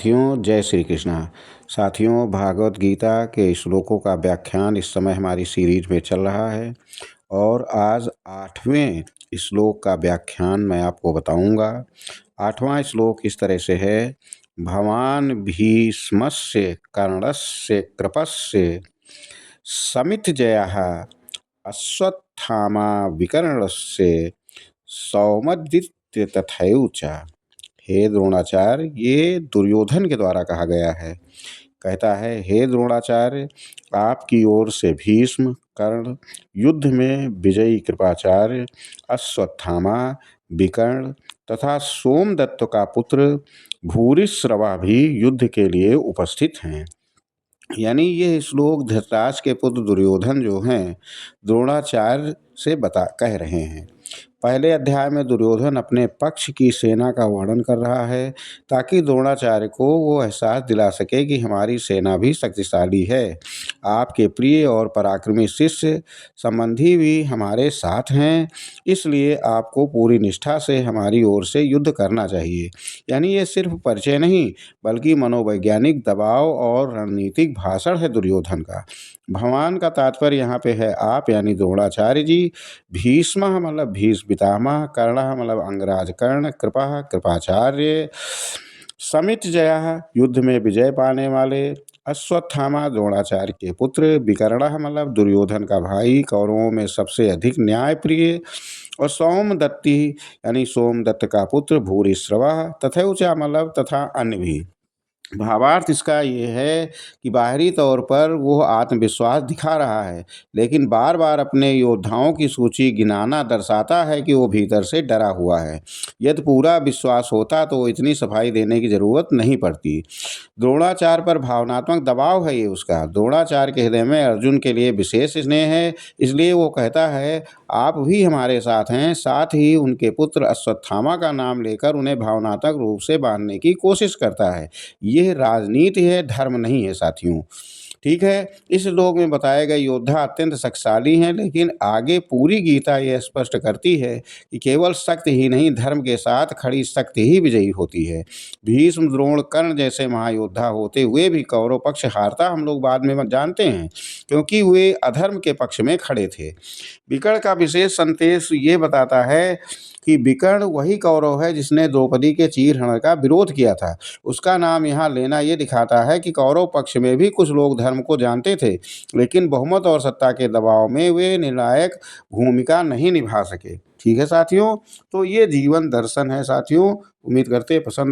साथियों, जय श्री कृष्णा। साथियों, भागवत गीता के श्लोकों का व्याख्यान इस समय हमारी सीरीज में चल रहा है और आज 8वें श्लोक का व्याख्यान मैं आपको बताऊंगा। 8वां श्लोक इस तरह से है। भवान भीष्मस्य कर्णस्य कृपस्य समितजयः अश्वत्थामा विकर्णस्य सौमद्वित्य तथैव च। हे द्रोणाचार्य, ये दुर्योधन के द्वारा कहा गया है। कहता है, हे द्रोणाचार्य, आपकी ओर से भीष्म, कर्ण, युद्ध में विजयी कृपाचार्य, अश्वत्थामा, विकर्ण तथा सोमदत्त का पुत्र भूरिश्रवा भी युद्ध के लिए उपस्थित हैं। यानी ये श्लोक धृतराष्ट्र के पुत्र दुर्योधन जो हैं, द्रोणाचार्य से कह रहे हैं। पहले अध्याय में दुर्योधन अपने पक्ष की सेना का वर्णन कर रहा है ताकि द्रोणाचार्य को वो एहसास दिला सके कि हमारी सेना भी शक्तिशाली है। आपके प्रिय और पराक्रमी शिष्य संबंधी भी हमारे साथ हैं, इसलिए आपको पूरी निष्ठा से हमारी ओर से युद्ध करना चाहिए। यानी ये सिर्फ परिचय नहीं बल्कि मनोवैज्ञानिक दबाव और रणनीतिक भाषण है दुर्योधन का। भगवान का तात्पर्य यहाँ पे है आप यानी द्रोणाचार्य जी, भीष्म मतलब भीष्म पितामह, कर्ण मतलब अंगराज कर्ण, कृपा कृपाचार्य, समितजयः युद्ध में विजय पाने वाले, अश्वत्थामा द्रोणाचार्य के पुत्र, विकर्ण मतलब दुर्योधन का भाई, कौरवों में सबसे अधिक न्यायप्रिय, और सोमदत्ति यानी सोमदत्त का पुत्र भूरिश्रवा तथैव च मतलब तथा अन्य भी। भावार्थ इसका ये है कि बाहरी तौर पर वो आत्मविश्वास दिखा रहा है, लेकिन बार बार अपने योद्धाओं की सूची गिनाना दर्शाता है कि वो भीतर से डरा हुआ है। यदि पूरा विश्वास होता तो वो इतनी सफाई देने की ज़रूरत नहीं पड़ती। द्रोणाचार्य पर भावनात्मक दबाव है ये उसका। द्रोणाचार्य के हृदय में अर्जुन के लिए विशेष स्नेह है, इसलिए वो कहता है आप भी हमारे साथ हैं। साथ ही उनके पुत्र अश्वत्थामा का नाम लेकर उन्हें भावनात्मक रूप से बांधने की कोशिश करता है। यह राजनीति है, धर्म नहीं है साथियों। ठीक है, इस श्लोक में बताए गए योद्धा अत्यंत शक्तिशाली हैं, लेकिन आगे पूरी गीता यह स्पष्ट करती है कि केवल शक्ति ही नहीं, धर्म के साथ खड़ी शक्ति ही विजयी होती है। भीष्म, द्रोण, कर्ण जैसे महायोद्धा होते हुए भी कौरव पक्ष हारता हम लोग बाद में जानते हैं, क्योंकि वे अधर्म के पक्ष में खड़े थे। विकर्ण का विशेष संदेश ये बताता है कि विकर्ण वही कौरव है जिसने द्रौपदी के चीरहरण का विरोध किया था। उसका नाम यहाँ लेना ये दिखाता है कि कौरव पक्ष में भी कुछ लोग धर्म को जानते थे, लेकिन बहुमत और सत्ता के दबाव में वे निर्णायक भूमिका नहीं निभा सके। ठीक है साथियों, तो ये जीवन दर्शन है साथियों। उम्मीद करते पसंद